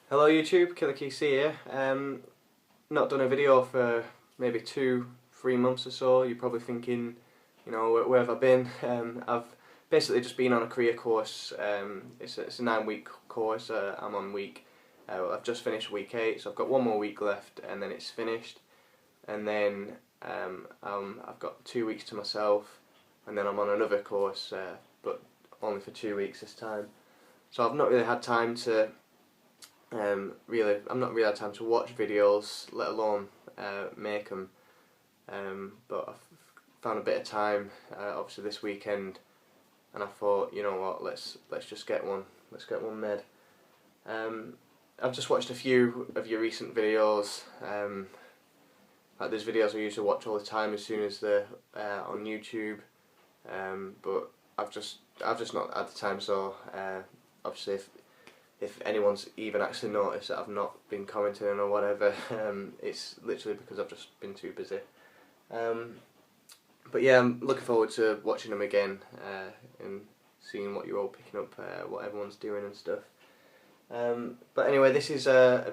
Hello YouTube, Killer QC here. Not done a video for maybe 2-3 months or so. You're probably thinking, you know, where have I been? I've basically just been on a career course. It's a 9-week course. I'm on I've just finished week 8, so I've got one more week left and then it's finished. And then I've got 2 weeks to myself, and then I'm on another course, but only for 2 weeks this time. So I've not really had time to I've not really had time to watch videos, let alone make them. But I've found a bit of time, obviously this weekend, and I thought, you know what, let's just get one. Let's get one made. I've just watched a few of your recent videos. Like there's videos I used to watch all the time as soon as they're on YouTube, but I've just not had the time. So obviously, if anyone's even actually noticed that I've not been commenting or whatever, it's literally because I've just been too busy. But yeah, I'm looking forward to watching them again and seeing what you're all picking up, what everyone's doing and stuff. But anyway, this is a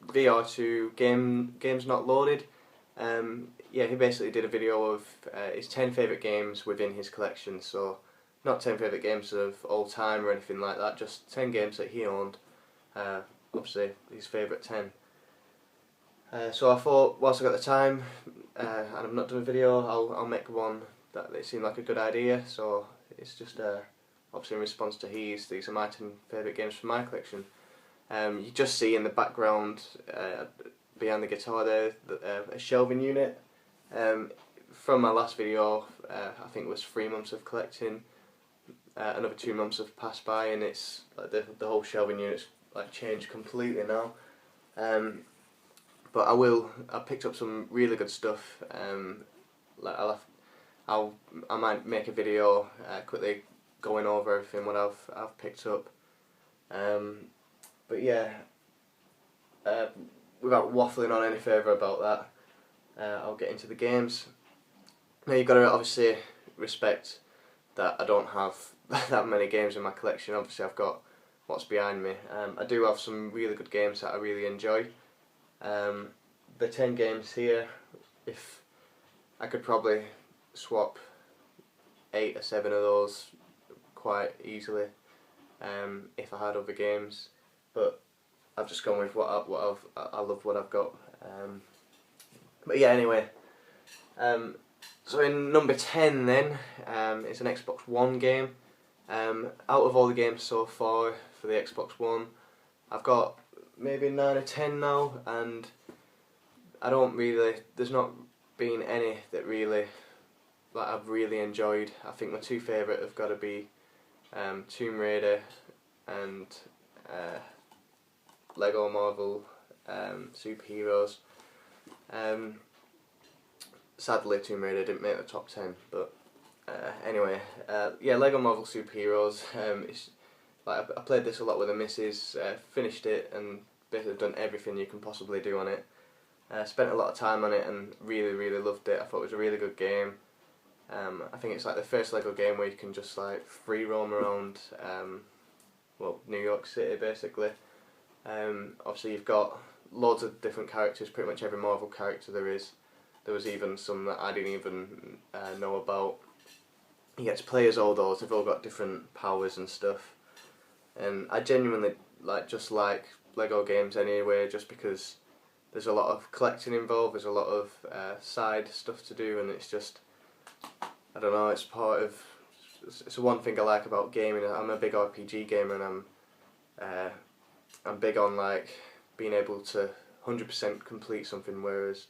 VR to GamesNotLoaded. Yeah, he basically did a video of his 10 favourite games within his collection. So not 10 favourite games of all time or anything like that, just 10 games that he owned, obviously his favourite 10. So I thought, whilst I got the time, and I've not done a video, I'll make one that it seemed like a good idea. So it's just obviously in response to these are my 10 favourite games from my collection. You just see in the background, behind the guitar there, a shelving unit. From my last video, I think it was 3 months of collecting. Another 2 months have passed by, and it's like the whole shelving unit's like changed completely now. But I picked up some really good stuff. Like I might make a video quickly going over everything what I've picked up. But yeah, without waffling on any further about that, I'll get into the games. Now you've got to obviously respect that I don't have that many games in my collection. Obviously I've got what's behind me. I do have some really good games that I really enjoy. The 10 games here, if I could probably swap 8 or 7 of those quite easily if I had other games, but I've just gone with I love what I've got. But yeah, anyway. So in number 10 then, it's an Xbox One game. Out of all the games so far for the Xbox One, I've got maybe 9 or 10 now, and there's not been any that really, that I've really enjoyed. I think my 2 favourite have got to be Tomb Raider and Lego Marvel Superheroes. Sadly, Tomb Raider didn't make the top 10, but anyway, yeah, Lego Marvel Superheroes. It's like I played this a lot with the missus, finished it, and basically done everything you can possibly do on it. Spent a lot of time on it and really loved it. I thought it was a really good game. I think it's like the first Lego game where you can just like free roam around, well, New York City basically. Obviously you've got loads of different characters, pretty much every Marvel character there is. There was even some that I didn't even know about. You get to play as all those, they've all got different powers and stuff. And I genuinely just like Lego games anyway, just because there's a lot of collecting involved, there's a lot of side stuff to do, and it's just, I don't know, it's one thing I like about gaming. I'm a big RPG gamer, and I'm big on like being able to 100% complete something, whereas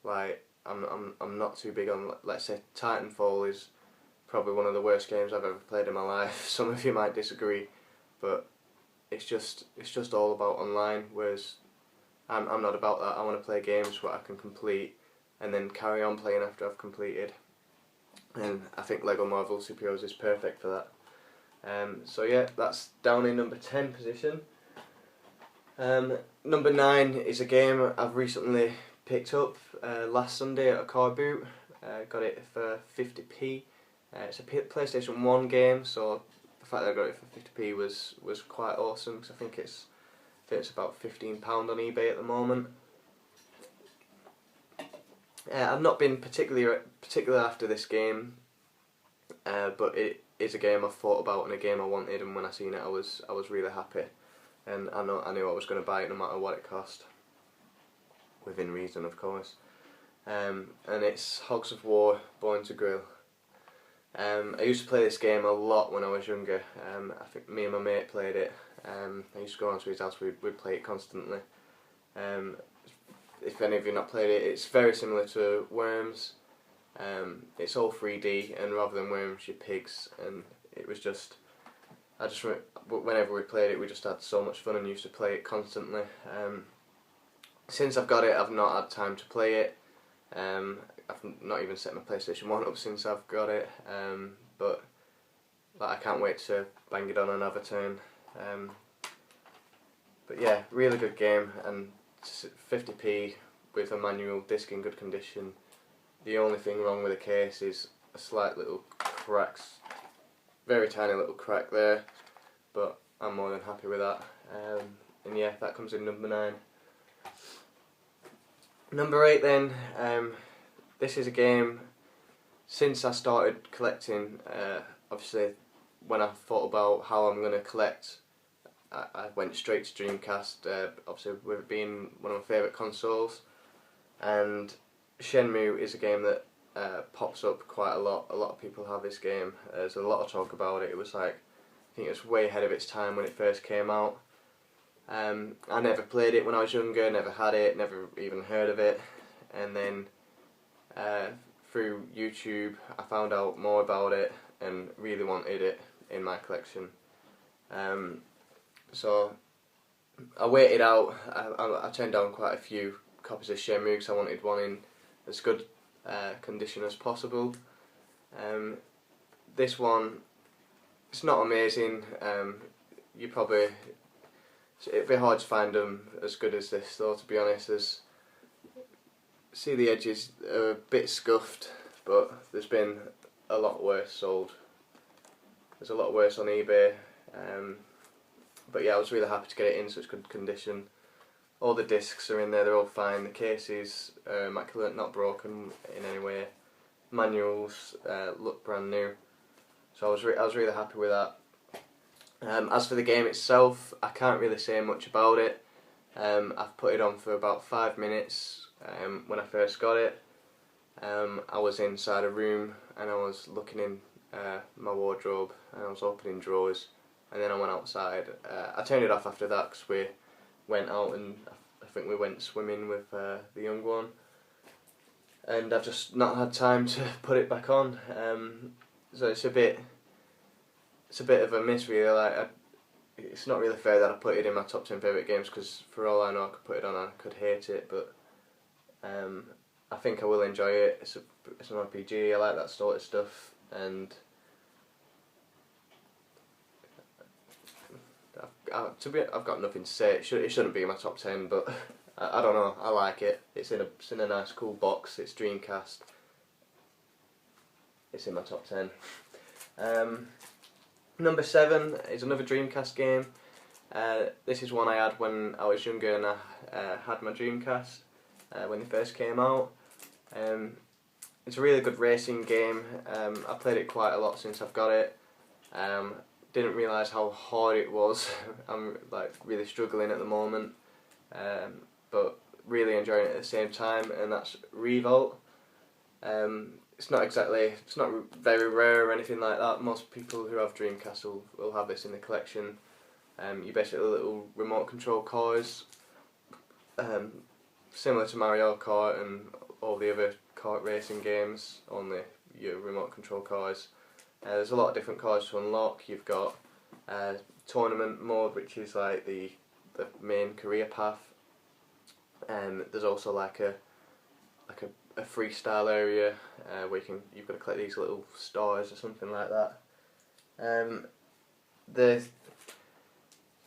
like I'm not too big on, let's say Titanfall is probably one of the worst games I've ever played in my life. Some of you might disagree, but it's just all about online, whereas I'm not about that. I want to play games where I can complete and then carry on playing after I've completed, and I think Lego Marvel Superheroes is perfect for that. So yeah, that's down in number 10 position. Number 9 is a game I've recently picked up last Sunday at a car boot. Got it for 50p. It's a PlayStation 1 game, so the fact that I got it for 50p was quite awesome, because I think it's think it's about £15 on eBay at the moment. I've not been particular after this game, but it is a game I've thought about and a game I wanted, and when I seen it I was really happy, and I knew I was going to buy it no matter what it cost, within reason of course. And it's Hogs of War Born to Grill. I used to play this game a lot when I was younger. I think me and my mate played it. I used to go around to his house, we'd play it constantly. If any of you not played it, it's very similar to Worms. It's all 3D, and rather than Worms you're pigs, and it was just, whenever we played it we just had so much fun and used to play it constantly. Since I've got it I've not had time to play it. I've not even set my PlayStation 1 up since I've got it, but like, I can't wait to bang it on another turn. But yeah, really good game, and 50p with a manual disc in good condition. The only thing wrong with the case is a slight little cracks, very tiny little crack there, but I'm more than happy with that. And yeah, that comes in number 9. Number 8 then, this is a game, since I started collecting, obviously when I thought about how I'm going to collect, I went straight to Dreamcast, obviously with it being one of my favourite consoles, and Shenmue is a game that pops up quite a lot. A lot of people have this game. There's a lot of talk about it. It was like, I think it was way ahead of its time when it first came out. I never played it when I was younger, never had it, never even heard of it, and then through YouTube I found out more about it and really wanted it in my collection. So I waited out. I turned down quite a few copies of Shenmue because I wanted one in as good condition as possible. This one, it's not amazing. It'd be hard to find them as good as this though, to be honest. See the edges are a bit scuffed, but there's been a lot worse sold. There's a lot worse on eBay. But yeah, I was really happy to get it in such good condition. All the discs are in there, they're all fine. The cases are immaculate, not broken in any way. Manuals look brand new. So I was really happy with that. As for the game itself, I can't really say much about it. I've put it on for about 5 minutes when I first got it. I was inside a room and I was looking in my wardrobe and I was opening drawers, and then I went outside. I turned it off after that because we went out and I think we went swimming with the young one, and I've just not had time to put it back on. So it's a bit of a miss really. Like, it's not really fair that I put it in my top 10 favourite games, because for all I know I could put it on and I could hate it, but I think I will enjoy it. It's an RPG, I like that sort of stuff, and I've got nothing to say. It shouldn't be in my top 10, but I don't know, I like it. It's in a nice cool box, it's Dreamcast. It's in my top 10. Number 7 is another Dreamcast game. This is one I had when I was younger and I had my Dreamcast when they first came out. It's a really good racing game. I played it quite a lot since I've got it. Didn't realise how hard it was. I'm like really struggling at the moment, but really enjoying it at the same time, and that's Revolt. It's not very rare or anything like that. Most people who have Dreamcast will have this in the collection. You basically little remote control cars, similar to Mario Kart and all the other kart racing games, only your remote control cars. There's a lot of different cars to unlock. You've got tournament mode, which is like the main career path. There's also like a freestyle area where you've got to collect these little stars or something like that.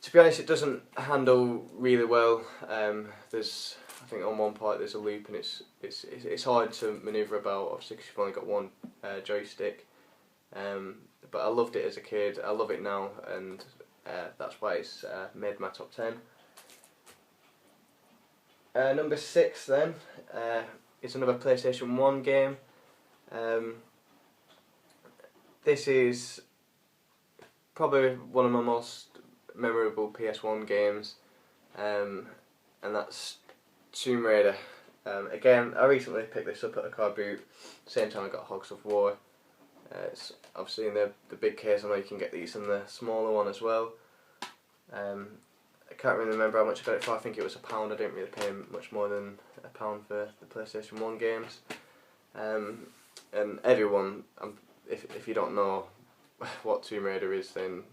To be honest, it doesn't handle really well. I think on one part there's a loop and it's hard to manoeuvre about, obviously because you've only got one joystick. But I loved it as a kid. I love it now, and that's why it's made my top 10. Number 6 then is another PlayStation 1 game. This is probably one of my most memorable PS1 games, and that's Tomb Raider. Again, I recently picked this up at a car boot, same time I got Hogs of War. It's obviously in the big case. I know you can get these in the smaller one as well. I can't really remember how much I got it for. I think it was £1. I didn't really pay much more than £1 for the PlayStation 1 games. And everyone, if you don't know what Tomb Raider is, then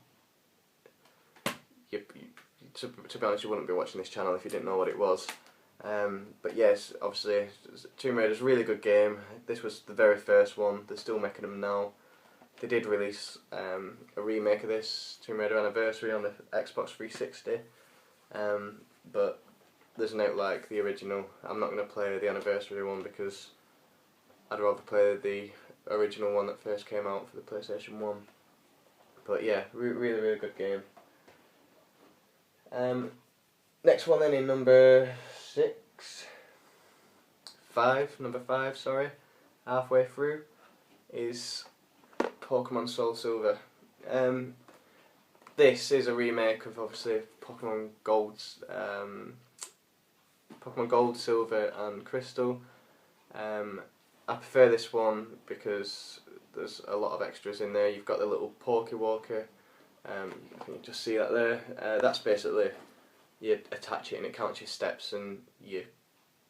to be honest, you wouldn't be watching this channel if you didn't know what it was. But yes, obviously, Tomb Raider's a really good game. This was the very first one. They're still making them now. They did release a remake of this, Tomb Raider Anniversary, on the Xbox 360. But there's no like the original. I'm not going to play the Anniversary one because I'd rather play the original one that first came out for the PlayStation 1. But yeah, really good game. Next one then in number 5, sorry, halfway through, is Pokemon Soul Silver. This is a remake of obviously Pokemon Gold, Silver and Crystal. I prefer this one because there's a lot of extras in there. You've got the little Pokewalker. You can just see that there. That's basically, you attach it and it counts your steps, and you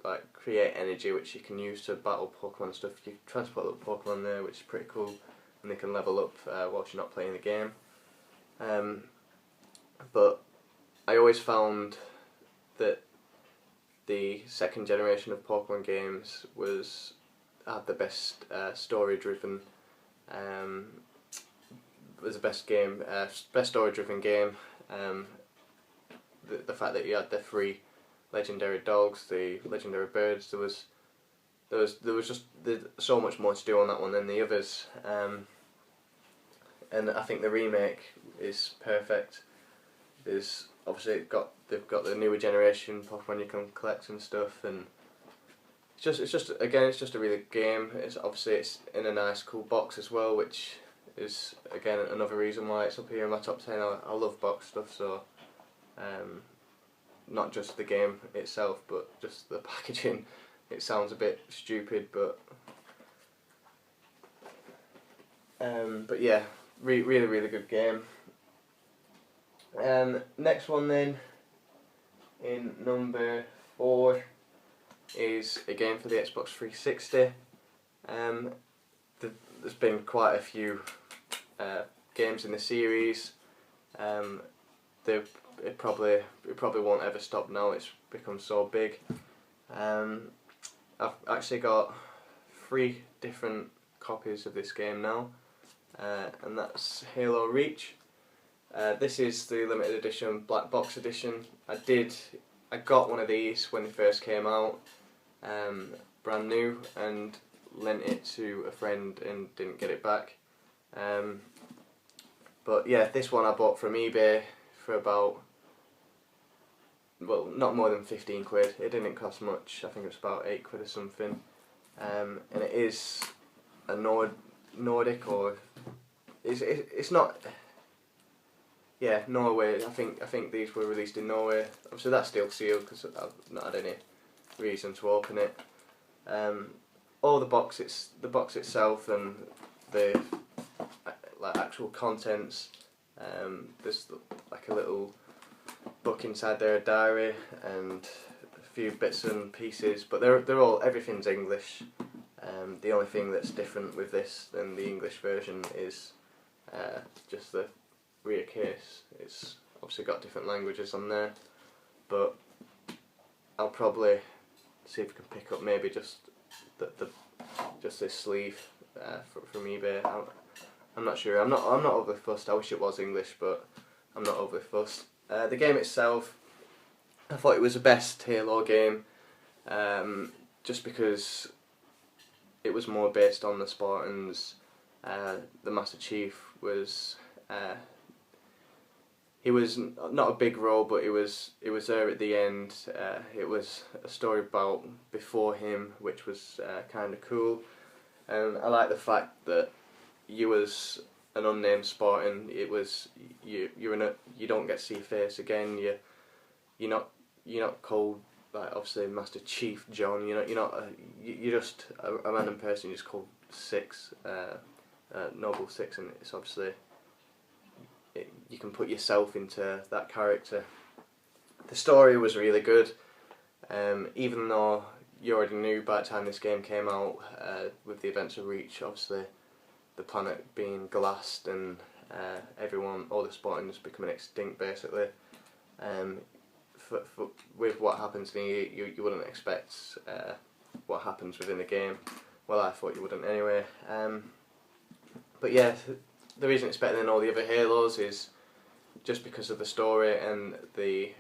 like create energy which you can use to battle Pokemon and stuff. You transport little Pokemon there, which is pretty cool, and they can level up whilst you're not playing the game. But I always found that the second generation of Pokemon games had the best story-driven. Was the best game, best story-driven game. The fact that you had the 3 legendary dogs, the legendary birds, there was just so much more to do on that one than the others. And I think the remake is perfect. There's obviously they've got the newer generation Pokemon you can collect and stuff, and it's just a really good game. It's in a nice cool box as well, which is again another reason why it's up here in my top 10. I love box stuff, so not just the game itself, but just the packaging. It sounds a bit stupid, but yeah, really good game. Next one then, in number 4, is a game for the Xbox 360. There's been quite a few games in the series. It probably won't ever stop now. It's become so big. I've actually got 3 different copies of this game now, and that's Halo Reach. This is the limited edition black box edition. I got one of these when they first came out, brand new, and lent it to a friend and didn't get it back. But yeah, this one I bought from eBay for about, well, not more than 15 quid. It didn't cost much. I think it was about 8 quid or something. And it is a Nordic, or it's not. Yeah, Norway. I think these were released in Norway. Obviously that's still sealed because I've not had any reason to open it. All the box itself and the like actual contents. There's like a little book inside there, a diary, and a few bits and pieces. But everything's English. The only thing that's different with this than the English version is just the rear case. It's obviously got different languages on there, but I'll probably see if I can pick up maybe just just this sleeve from eBay. I'm not sure. I'm not overly fussed. I wish it was English, but I'm not overly fussed. The game itself, I thought it was the best Halo game, just because it was more based on the Spartans. The Master Chief was he was not a big role, but he was there at the end. It was a story about before him, which was kind of cool. And I like the fact that you was an unnamed Spartan. It was you don't get to see your face again. You're not called like obviously Master Chief John. You're just a random person. You're just called Six, Noble Six, and it's obviously you can put yourself into that character. The story was really good, even though you already knew by the time this game came out, with the events of Reach, obviously the planet being glassed and all the Spartans becoming extinct basically. With what happens, you wouldn't expect what happens within the game. Well, I thought you wouldn't anyway. But yeah, the reason it's better than all the other Halos is just because of the story and the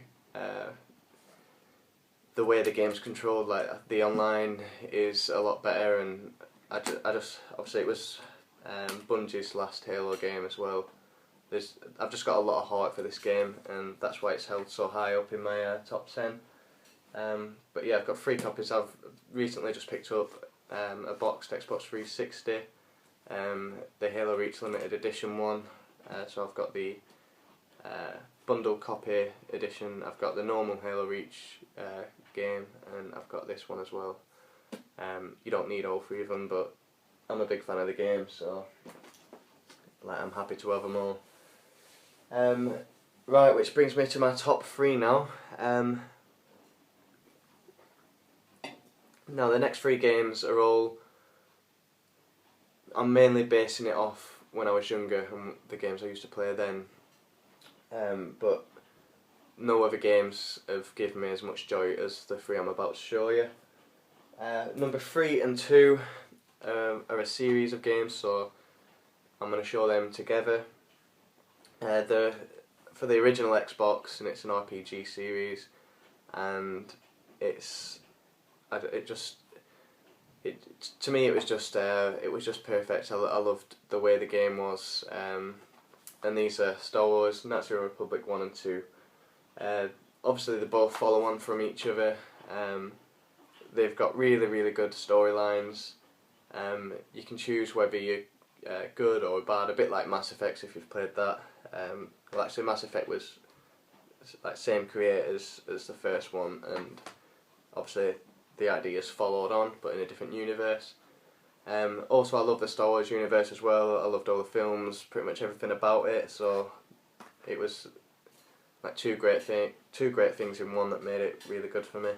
way the game's controlled. Like the online is a lot better, and I just obviously it was Bungie's last Halo game as well. I've just got a lot of heart for this game, and that's why it's held so high up in my top 10. But yeah, I've got 3 copies. I've recently just picked up a boxed Xbox 360, the Halo Reach Limited Edition one. So I've got the bundle copy edition. I've got the normal Halo Reach game, and I've got this one as well. You don't need all 3 of them, but I'm a big fan of the game, so like I'm happy to have them all. Right, which brings me to my top 3 now. Now the next 3 games I'm mainly basing it off when I was younger and the games I used to play then. But no other games have given me as much joy as the 3 I'm about to show you. Number 3 and 2 are a series of games, so I'm going to show them together. For the original Xbox, and it's an RPG series, and to me it was just perfect. I loved the way the game was, and these are Star Wars, Knights of the Republic 1 and 2. Obviously they both follow on from each other. They've got really good storylines. You can choose whether you're good or bad, a bit like Mass Effect if you've played that. Well, actually Mass Effect was like same creators as the first one, and obviously the ideas followed on but in a different universe. Also I love the Star Wars universe as well. I loved all the films, pretty much everything about it, so it was like two great things in one that made it really good for me.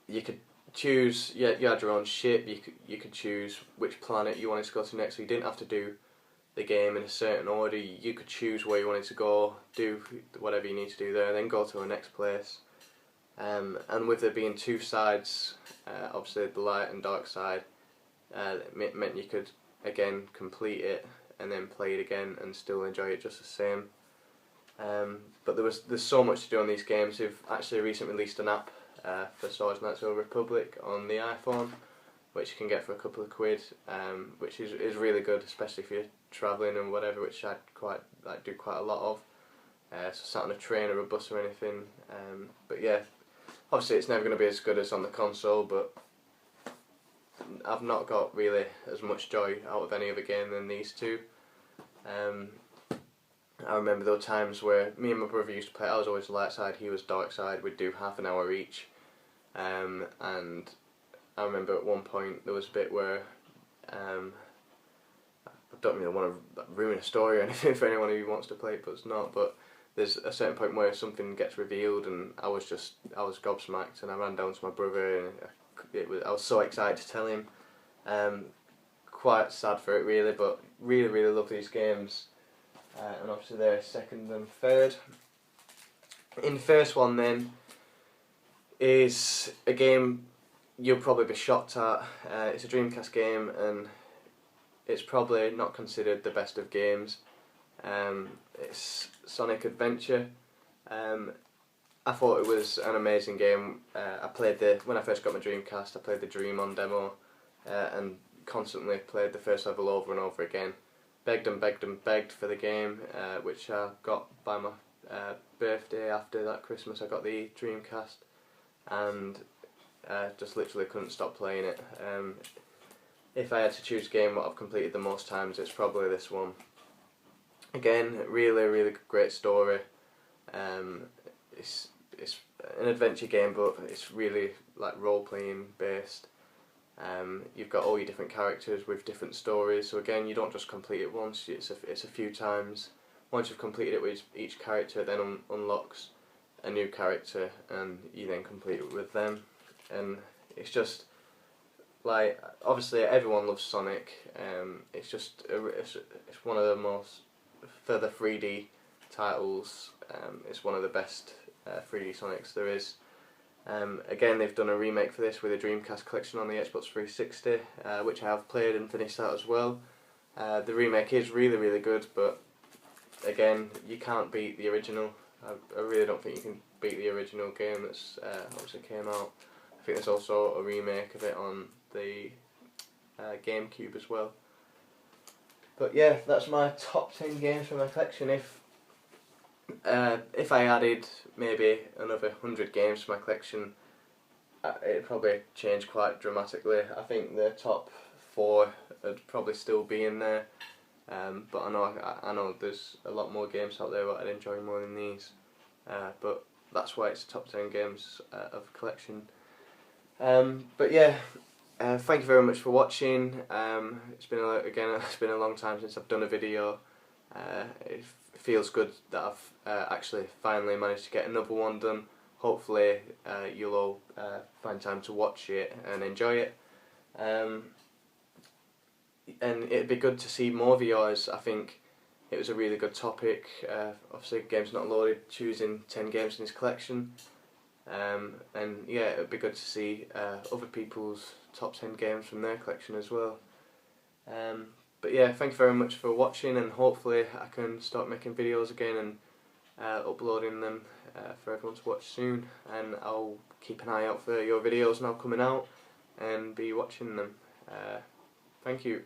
You could choose, you had your own ship, you could choose which planet you wanted to go to next, so you didn't have to do the game in a certain order. You could choose where you wanted to go, do whatever you need to do there, and then go to the next place. And with there being 2 sides, obviously the light and dark side, it meant you could again complete it and then play it again and still enjoy it just the same. But there's so much to do on these games. They've actually recently released an app for Star Wars Knights of the Republic on the iPhone, which you can get for a couple of quid, which is really good, especially if you're travelling and whatever, which I do quite a lot of. So sat on a train or a bus or anything. But yeah, obviously it's never going to be as good as on the console, but I've not got really as much joy out of any other game than these 2. I remember there were times where me and my brother used to play. I was always light side, he was dark side. We'd do half an hour each, and I remember at one point there was a bit where I don't really want to ruin a story or anything for anyone who wants to play it, but it's not. But there's a certain point where something gets revealed, and I was gobsmacked, and I ran down to my brother, and I was so excited to tell him. Quite sad for it really, but really love these games. And obviously they're 2nd and 3rd. In the first one then is a game you'll probably be shocked at. It's a Dreamcast game, and it's probably not considered the best of games. It's Sonic Adventure. I thought it was an amazing game. When I first got my Dreamcast, I played the Dream on demo, and constantly played the first level over and over again. begged and begged and begged for the game, which I got by my birthday. After that Christmas I got the Dreamcast, and just literally couldn't stop playing it. If I had to choose a game what I've completed the most times, it's probably this one. Again, really great story. It's an adventure game, but it's really like role playing based. You've got all your different characters with different stories, so again, you don't just complete it once, it's a few times. Once you've completed it with each character, it then unlocks a new character, and you then complete it with them. And it's just like, obviously everyone loves Sonic. It's just it's one of the most, for the 3D titles, it's one of the best 3D Sonics there is. Again, they've done a remake for this with a Dreamcast collection on the Xbox 360, which I have played and finished that as well. The remake is really good, but again, you can't beat the original. I really don't think you can beat the original game that's obviously came out. I think there's also a remake of it on the GameCube as well. But yeah, that's my top 10 games from my collection. If I added maybe another 100 games to my collection, it'd probably change quite dramatically. I think the top 4 would probably still be in there, but I know there's a lot more games out there that I'd enjoy more than these. But that's why it's top 10 games of collection. But yeah, thank you very much for watching. It's been a long time since I've done a video. It feels good that I've actually finally managed to get another one done. Hopefully you'll all find time to watch it and enjoy it. And it'd be good to see more viewers. I think it was a really good topic. Obviously GamesNotLoaded choosing 10 games in his collection. And yeah, it would be good to see other people's top 10 games from their collection as well. But yeah, thank you very much for watching, and hopefully I can start making videos again and uploading them for everyone to watch soon. And I'll keep an eye out for your videos now coming out and be watching them. Thank you.